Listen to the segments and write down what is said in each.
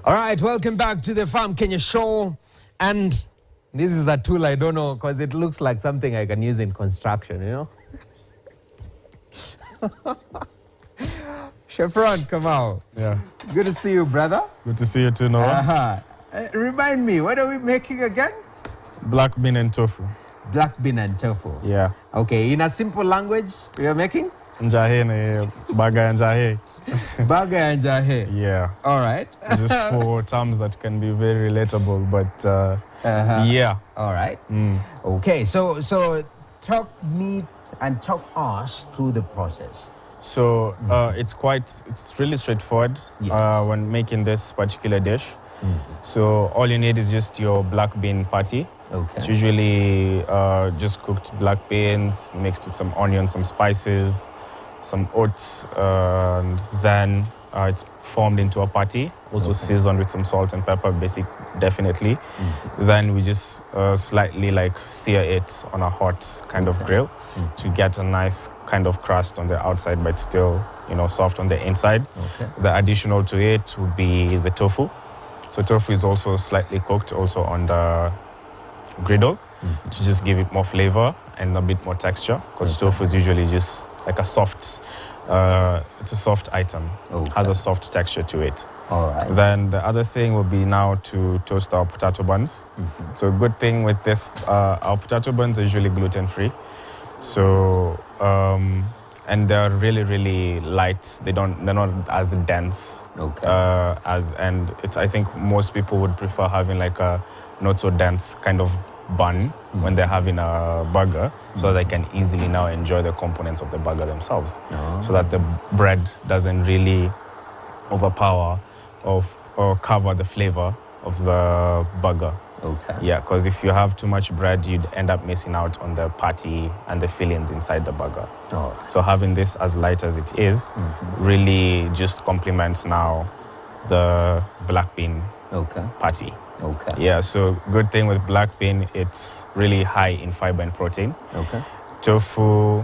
All right, welcome back to the Farm Kenya show. And this is a tool I don't know because it looks like something I can use in construction, you know? Chef Ron, come out. Yeah. Good to see you, brother. Good to see you too, Noah. Remind me, what are we making again? Black bean and tofu. Black bean and tofu. Yeah. Okay, in a simple language, we are making? Njahe ne baga njahe. Baga and jahe. Yeah. All right. Just for terms that can be very relatable, but yeah. All right. Okay, so talk me and talk us through the process. So it's really straightforward when making this particular dish. So all you need is just your black bean patty. Okay. It's usually just cooked black beans mixed with some onions, some spices, some oats, and then it's formed into a patty, also seasoned with some salt and pepper, definitely. Then we just slightly sear it on a hot kind of grill to get a nice kind of crust on the outside, but still, soft on the inside. The additional to it would be the tofu. So tofu is also slightly cooked also on the griddle to just give it more flavor and a bit more texture, because tofu is usually just like a soft, it's a soft item, has a soft texture to it. All right. Then the other thing will be now to toast our potato buns. So a good thing with this, our potato buns are usually gluten-free. So, and they're really, really light. They're not as dense. And I think most people would prefer having like a not so dense kind of bun when they're having a burger, so they can easily now enjoy the components of the burger themselves, so that the bread doesn't really overpower or cover the flavor of the burger. Yeah, because if you have too much bread, you'd end up missing out on the patty and the fillings inside the burger. So having this as light as it is really just complements now the black bean patty. Yeah, so good thing with black bean, it's really high in fiber and protein. Tofu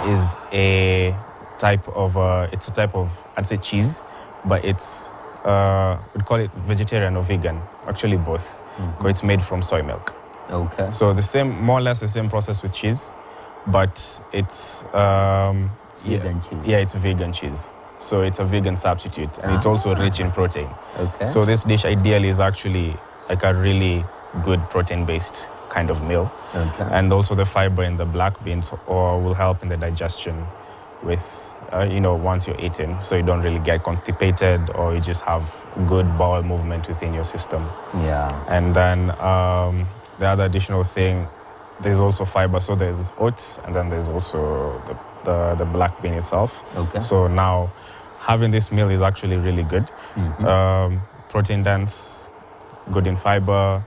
is a type of, I'd say cheese, but it's, we'd call it vegetarian or vegan, actually both, because it's made from soy milk. So more or less the same process with cheese, but it's vegan cheese. Yeah, it's vegan cheese. So it's a vegan substitute, and it's also rich in protein. So this dish ideally is actually like a really good protein-based kind of meal. And also the fiber in the black beans will help in the digestion with, once you're eating, so you don't really get constipated or you just have good bowel movement within your system. And then the other additional thing, there's also fiber. So there's oats, and then there's also the black bean itself. So now having this meal is actually really good. Protein dense, good in fiber,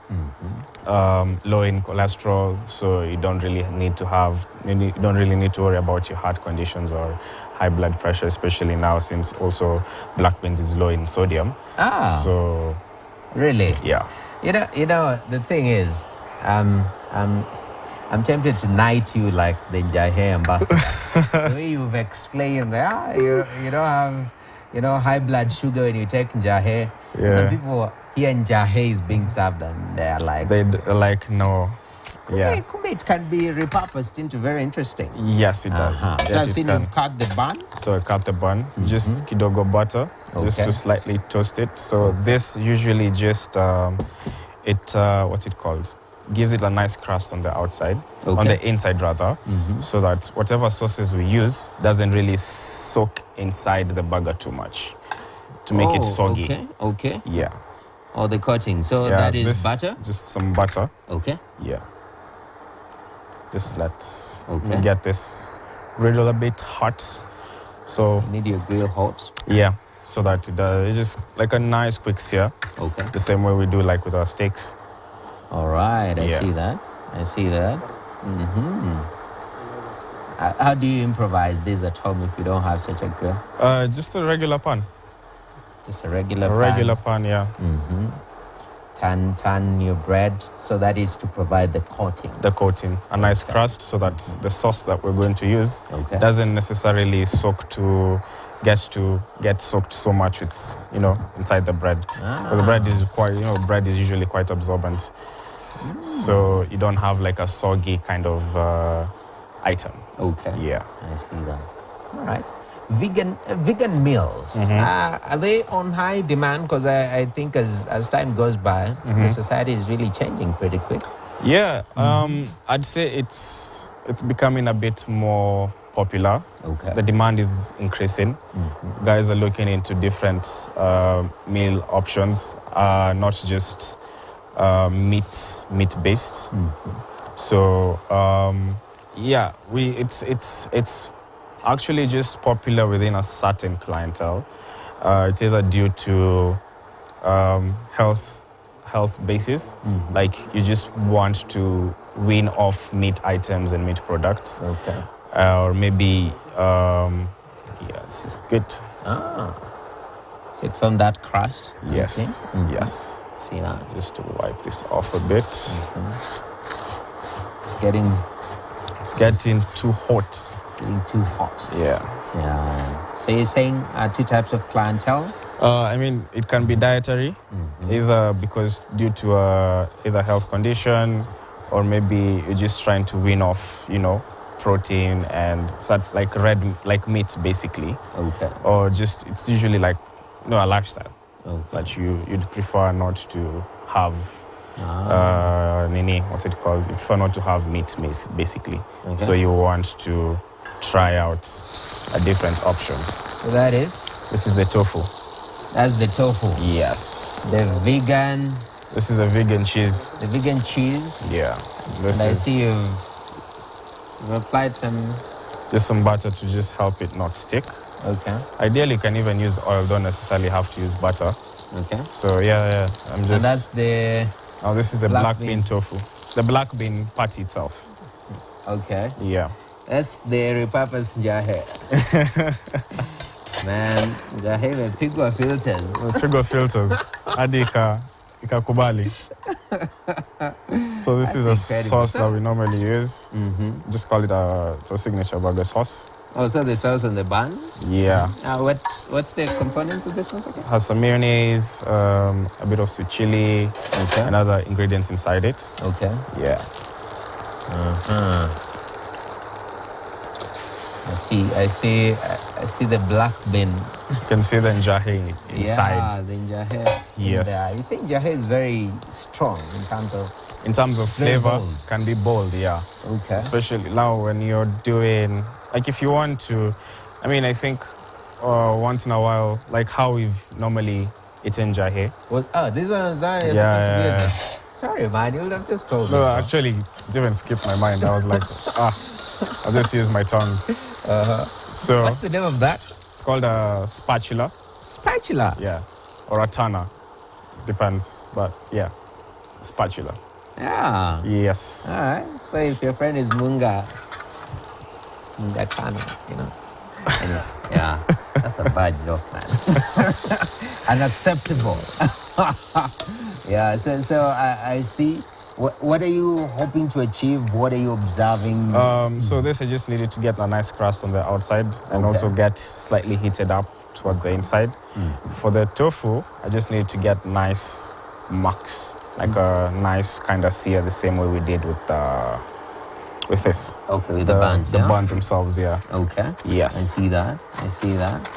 low in cholesterol, so you don't really need to worry about your heart conditions or high blood pressure, especially now since also black beans is low in sodium. So really? Yeah. You know, the thing is, I'm tempted to knight you like the Njahe ambassador. The way you've explained, you don't have, high blood sugar when you take Njahe. Some people hear Njahe is being served and they're like, no. Kumbe it can be repurposed into very interesting. Yes, it does. So I've seen you've cut the bun. So I cut the bun, just kidogo butter, just to slightly toast it. So this usually just, what's it called? Gives it a nice crust on the outside, on the inside rather, so that whatever sauces we use doesn't really soak inside the burger too much to make it soggy. Yeah. Oh, the coating. So that is butter? Just some butter. Yeah. Just let's get this griddle a bit hot. So you need your grill hot? Yeah. So that it's just like a nice quick sear. The same way we do like with our steaks. All right, I see that. How do you improvise this at home if you don't have such a grill? Just a regular pan. Just a regular pan? A regular pan, yeah. Turn your bread, so that is to provide the coating. The coating, a nice crust, so that the sauce that we're going to use doesn't necessarily soak to get soaked so much with, inside the bread. Because the bread is usually quite absorbent. So you don't have like a soggy kind of item. Okay. Yeah. I see that. All right. Vegan meals, are they on high demand? Because I think as time goes by, the society is really changing pretty quick. Yeah, I'd say it's becoming a bit more popular. Okay. The demand is increasing. Guys are looking into different meal options, not just meat based. So yeah, it's actually just popular within a certain clientele. It's either due to health basis, like you just want to wean off meat items and meat products. Okay. Or maybe, this is good. Is it from that crust? Yes, yes. See that? Just to wipe this off a bit. It's getting too hot. It's getting too hot. Yeah. Yeah. So you're saying two types of clientele? I mean, it can be dietary, either because due to either health condition, or maybe you're just trying to wean off, protein and like meat, basically. Okay. Or just it's usually like a lifestyle. Okay. That you'd prefer not to have. What's it called? You prefer not to have meat, basically. Okay. So you want to try out a different option. So that is? This is the tofu. That's the tofu. Yes. The vegan. This is a vegan cheese. The vegan cheese. Yeah. I see you've applied some butter to just help it not stick. Okay. Ideally, you can even use oil. Don't necessarily have to use butter. Okay. So yeah. I'm just. And that's the. Oh, this is the black bean tofu. The black bean patty itself. Okay. Yeah. That's the repurposed jahe. Man, jahe imepigwa filters. Imepigwa filters. Hadi ikakubali. So this is a sauce that we normally use. Just call it it's a signature burger sauce. Oh, so the sauce on the buns? Yeah. What's the components of this one? Okay. Has some mayonnaise, a bit of sweet chili, and other ingredients inside it. Okay. Yeah. I see the black bean. You can see the njahe inside. Yeah, the njahe. Yes. You say njahe is very strong in terms of. In terms of flavor, bold. can be bold, yeah. Okay. Especially now when you're doing, like if you want to, I think once in a while, like how we've normally eaten jahe. This one was done. You're supposed to be as sorry, man. You would have just told me. No, actually, it even skipped my mind. I was like, I'll just use my tongues. So what's the name of that? It's called a spatula. Spatula? Yeah. Or a tana. Depends. But yeah, spatula. Yeah. Yes. All right. So if your friend is Munga Tana, Anyway, yeah, that's a bad joke, man. Unacceptable. Yeah. So I see. What are you hoping to achieve? What are you observing? So this, I just needed to get a nice crust on the outside and also get slightly heated up towards the inside. For the tofu, I just needed to get nice marks, like a nice kind of sear, the same way we did with this. Okay, with the buns, The buns themselves, yeah. Okay. Yes. I see that.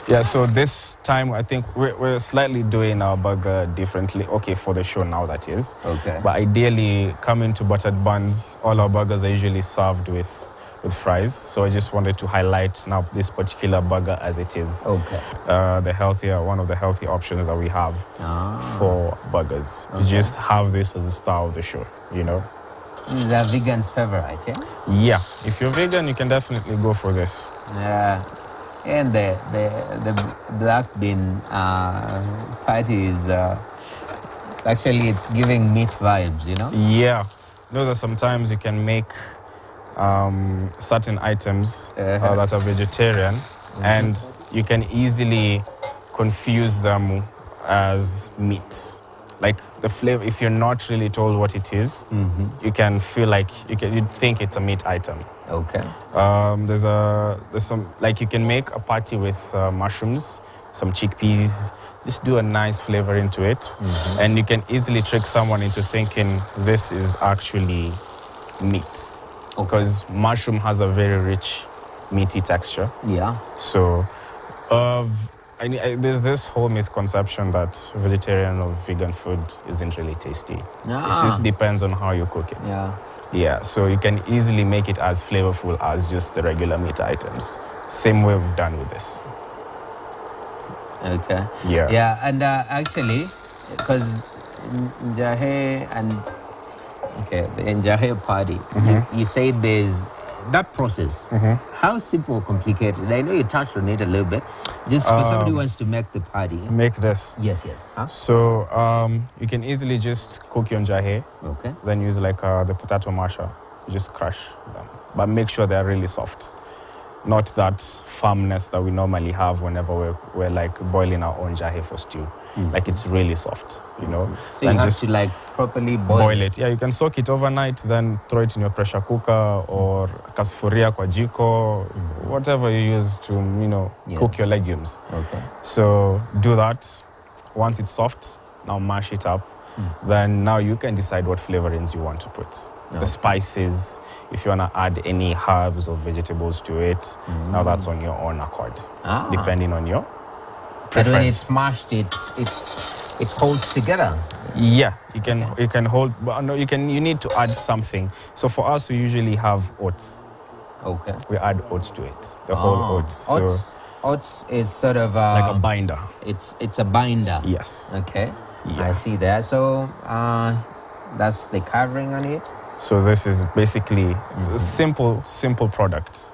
Yeah, so this time I think we're slightly doing our burger differently. Okay, for the show now, that is. Okay. But ideally, coming to buttered buns, all our burgers are usually served with fries. So I just wanted to highlight now this particular burger as it is. Okay. One of the healthy options that we have for burgers. Okay. To just have this as the star of the show, This is a vegan's favorite, yeah? Yeah. If you're vegan, you can definitely go for this. Yeah. And the black bean patty is it's giving meat vibes, Yeah. Those are sometimes you can make certain items that are vegetarian, and you can easily confuse them as meat. like the flavor, if you're not really told what it is, you can feel like you'd think it's a meat item. Okay. There's some, like, you can make a patty with mushrooms, some chickpeas, just do a nice flavor into it, and you can easily trick someone into thinking this is actually meat, because mushroom has a very rich meaty texture. Yeah. So there's this whole misconception that vegetarian or vegan food isn't really tasty. It just depends on how you cook it. Yeah. Yeah, so you can easily make it as flavorful as just the regular meat items. Same way we've done with this. Okay. Yeah. Yeah, and actually, because Njahe and the Njahe party, you said there's that process. How simple or complicated? I know you touched on it a little bit. Just for somebody who wants to make the party. Make this. Yes. Huh? So you can easily just cook your Njahe. Okay. Then use like the potato masher. You just crush them. But make sure they're really soft. Not that firmness that we normally have whenever we're like boiling our own Njahe for stew. Like it's really soft, you know. So you have to like properly boil it. Yeah, you can soak it overnight, then throw it in your pressure cooker or kasufuria kwa jiko, whatever you use to, you know, cook your legumes. Okay. So do that. Once it's soft, now mash it up. Then now you can decide what flavorings you want to put. The spices, if you want to add any herbs or vegetables to it, now that's on your own accord, depending on your preference. And when it's mashed, it holds together. Yeah, you can hold, but no, you need to add something. So for us, we usually have oats. Okay. We add oats to it, the whole oats. So oats is sort of like a binder. It's a binder. Yes. Okay. Yeah. I see that. So that's the covering on it. So this is basically a simple product.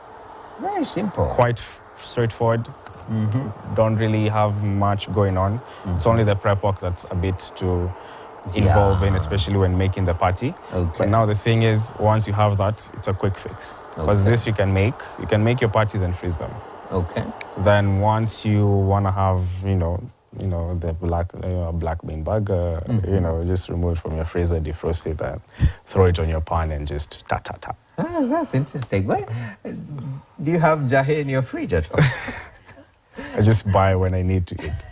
Very simple. Quite straightforward. Don't really have much going on. It's only the prep work that's a bit to involve in, especially when making the patty. Okay. But now the thing is, once you have that, it's a quick fix. Because this you can make your patties and freeze them. Okay. Then once you want to have, you know, the black bean burger, just remove it from your freezer, defrost it, and throw it on your pan and just ta. That's interesting. But do you have Njahe in your fridge at all? I just buy when I need to eat.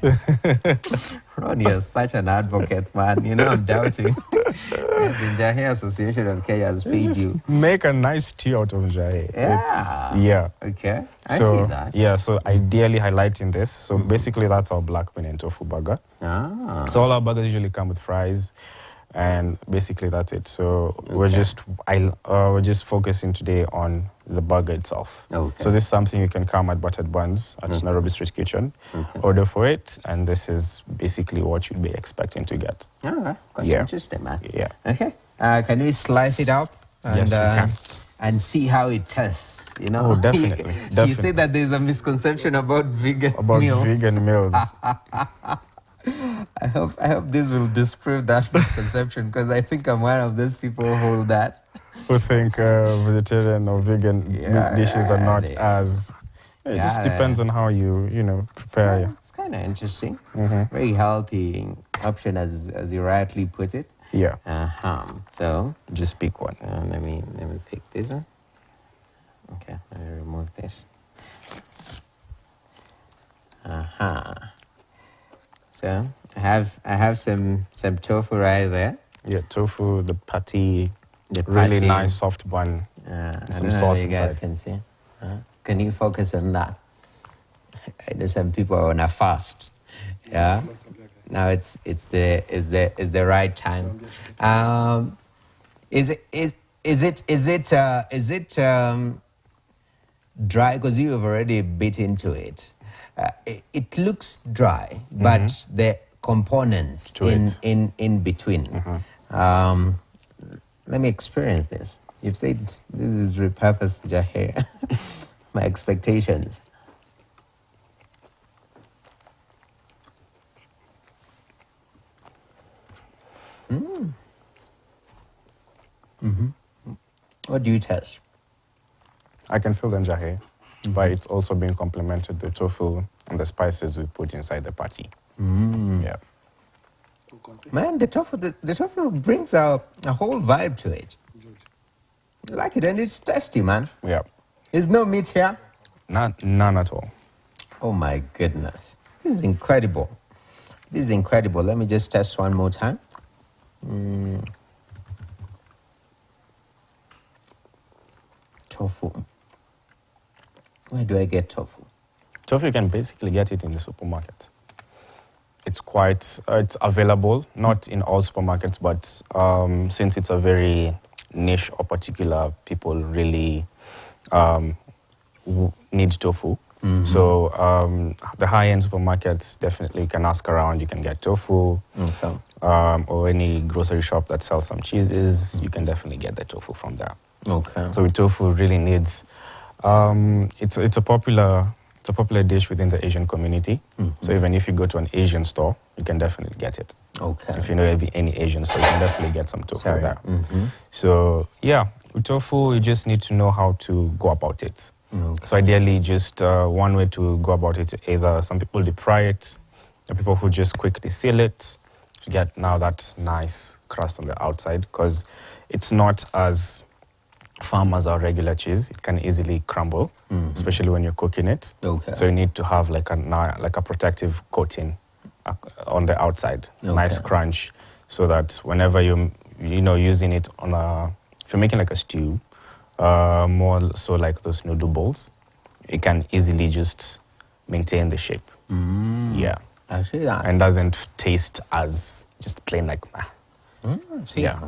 Ron, you're such an advocate, man. You know, I'm doubting. The Njahe Association of Kenya has paid you. Make a nice tea out of Njahe. Yeah. Okay. I see that. Yeah, so ideally highlighting this. So basically that's our black bean and tofu burger. So all our burgers usually come with fries. And basically that's it. So we're just focusing today on the burger itself. Okay. So this is something you can come at Buttered Buns at Nairobi Street Kitchen, order for it, and this is basically what you'd be expecting to get. All right. Quite interesting, man. Yeah. Okay. Can we slice it up? And, yes, we can. And see how it tastes, you know? Oh, definitely. You say that there's a misconception about vegan meals. Vegan meals. I hope this will disprove that misconception, because I think I'm one of those people who hold that. Who think vegetarian or vegan dishes are not as... It just depends on how you prepare. It's kind of interesting. Very healthy option, as you rightly put it. Yeah. So just pick one. let me pick this one. Okay, let me remove this. So I have some tofu right there. Yeah, tofu, the patty, really nice soft bun. Some sauce you guys can see. Can you focus on that? I know some people are on a fast. Yeah. Now it's the right time. Is it dry? Because you have already bit into it. It looks dry, but the components in between. Let me experience this. You've said this is repurposed Njahe. My expectations. What do you taste? I can feel the Njahe, but it's also being complemented the tofu and the spices we put inside the patty. Yeah. Man, the tofu brings a whole vibe to it. I like it, and it's tasty, man. Yeah. There's no meat here. None at all. Oh my goodness. This is incredible. This is incredible. Let me just test one more time. Tofu. Where do I get tofu? Tofu, you can basically get it in the supermarket. It's it's available, not in all supermarkets, but since it's a very niche or particular, people really need tofu. So the high-end supermarkets, definitely you can ask around, you can get tofu. Okay. Or any grocery shop that sells some cheeses, you can definitely get the tofu from there. Okay. So tofu really needs, it's a popular dish within the Asian community. So even if you go to an Asian store, you can definitely get it. Okay. If you know any Asian store, you can definitely get some tofu Sorry. there. So yeah, with tofu, you just need to know how to go about it. Okay. So ideally, just one way to go about it, either some people deep fry it, the people who just quickly seal it to get now that nice crust on the outside, because it's not as firm as our regular cheese. It can easily crumble, especially when you're cooking it. Okay. So you need to have like a protective coating on the outside, nice crunch, so that whenever you're using it if you're making like a stew, more so like those noodle bowls, it can easily just maintain the shape. Yeah. I see that. And doesn't taste as just plain like See yeah.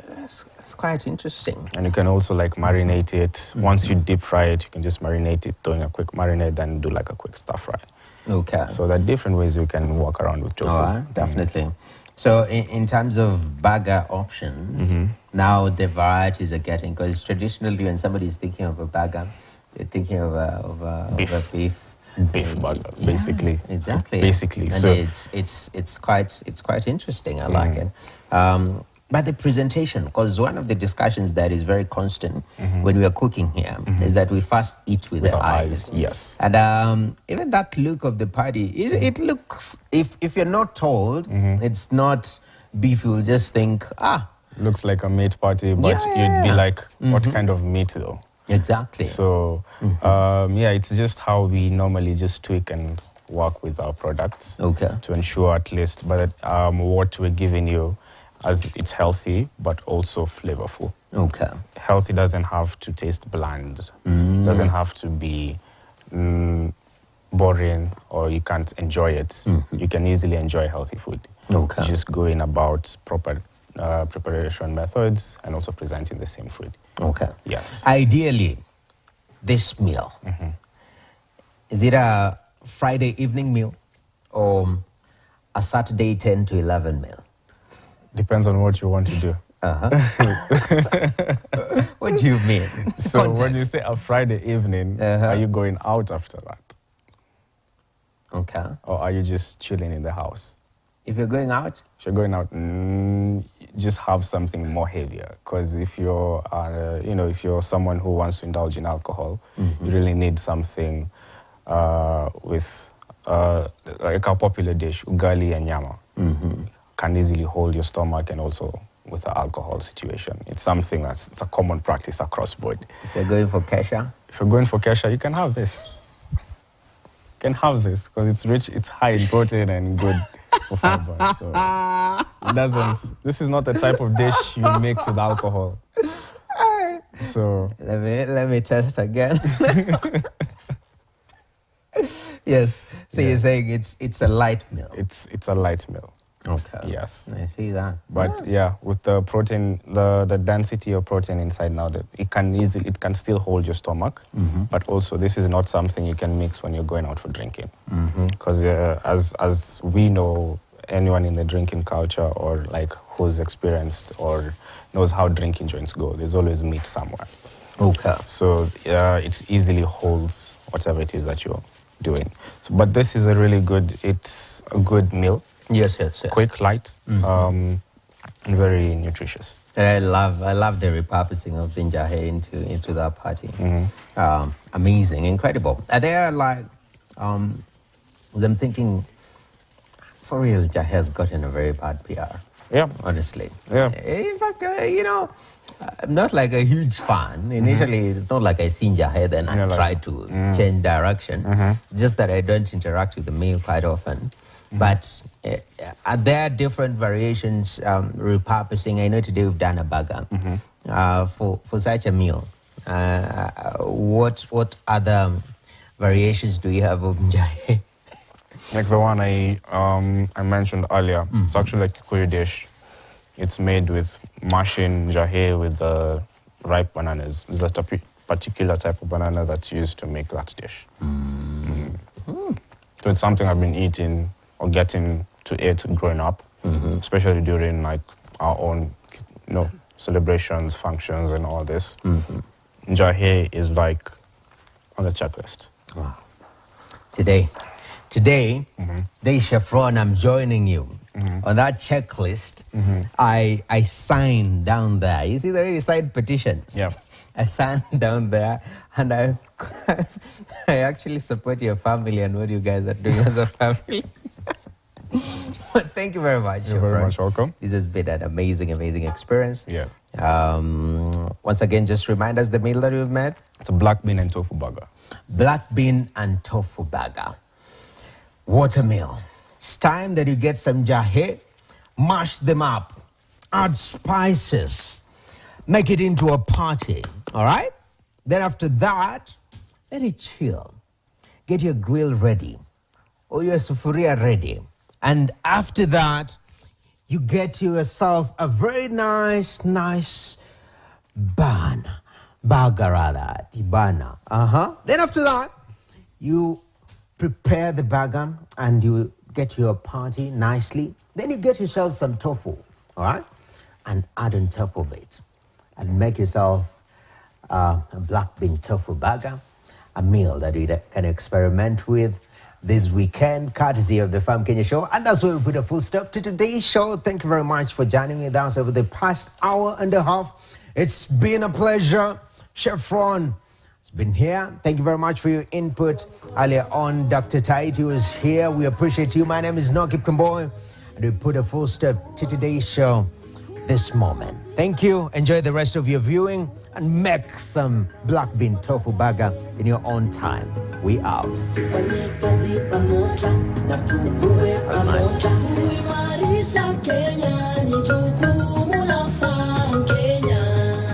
That's quite interesting. And you can also like marinate it. Once you deep fry it, you can just marinate it, throw in a quick marinade, then do like a quick stir fry. Okay. So there are different ways you can walk around with tofu. All right, definitely. So in terms of burger options, now the varieties are getting, because traditionally when somebody is thinking of a burger, they're thinking of a beef Burger, basically. Exactly. Basically. And So it's quite interesting. I like it. But the presentation, because one of the discussions that is very constant when we are cooking here is that we first eat with the our eyes. Yes. And even that look of the party, it looks, if you're not told, it's not beef, you'll just think, Looks like a meat party, but you'd be like, what kind of meat though? exactly. So, it's just how we normally just tweak and work with our products to ensure at least what we're giving you, as it's healthy, but also flavorful. Okay. Healthy doesn't have to taste bland, doesn't have to be boring, or you can't enjoy it. You can easily enjoy healthy food. Okay. Just going about proper preparation methods and also presenting the same food. Okay. Yes. Ideally, this meal, is it a Friday evening meal or a Saturday 10 to 11 meal? Depends on what you want to do. What do you mean? So when you say a Friday evening, are you going out after that? Okay. Or are you just chilling in the house? If you're going out? If you're going out, just have something more heavier. Because if you're, if you're someone who wants to indulge in alcohol, you really need something with like a popular dish, ugali and nyama. Can easily hold your stomach, and also with the alcohol situation. It's a common practice across board. If you're going for kesha? If you're going for kesha, you can have this. You can have this because it's rich, it's high in protein and good for fiber. So this is not the type of dish you mix with alcohol. So let me test again. Yes. So you're saying it's a light meal. It's a light meal. Okay. Yes. I see that. But with the protein, the density of protein inside now, that it can still hold your stomach. But also, this is not something you can mix when you're going out for drinking. Because as we know, anyone in the drinking culture or like who's experienced or knows how drinking joints go, there's always meat somewhere. Okay. So it easily holds whatever it is that you're doing. So, but this is it's a good meal. Yes. Quick, light, and very nutritious. And I love the repurposing of Binjahe into that party. Amazing, incredible. Are there like, I'm thinking, For real, Jahe has gotten a very bad PR. Yeah. Honestly. Yeah. In fact, I'm not like a huge fan. Initially, it's not like I seen Jahe then I tried to change direction. Just that I don't interact with the meal quite often. But are there different variations, repurposing? I know today we've done a burger for such a meal. What other variations do you have of Jahe? Like the one I mentioned earlier, it's actually like a Kikuyu dish. It's made with mashing Jahe with the ripe bananas. There's a particular type of banana that's used to make that dish. So it's something I've been eating or getting to eat growing up, especially during like our own, celebrations, functions, and all this. Jahe is like on the checklist. Wow. Today, Chef Ron, I'm joining you on that checklist. I signed down there. You see the way you sign petitions? Yeah. I signed down there, and I actually support your family and what you guys are doing as a family. Thank you very much. You're very much welcome. This has been an amazing experience. Yeah. Once again, just remind us the meal that we've made. It's a black bean and tofu burger. Black bean and tofu burger. What a meal. It's time that you get some Jahe, mash them up, add spices, make it into a party, all right? Then after that, let it chill. Get your grill ready or your sufuria ready. And after that, you get yourself a very nice burger rather, tibana. Then after that, you prepare the burger and you get your party nicely. Then you get yourself some tofu, all right? And add on top of it. And make yourself a black bean tofu burger, a meal that you can experiment with this weekend, courtesy of the Farm Kenya Show. And that's where we put a full stop to today's show. Thank you very much for joining with us over the past hour and a half. It's been a pleasure. Chef Ron has been here. Thank you very much for your input. Earlier on, Dr. Taiti was here. We appreciate you. My name is Nokip Kamboy, and we put a full stop to today's show this moment. Thank you. Enjoy the rest of your viewing and make some black bean tofu burger in your own time. We out. Very much.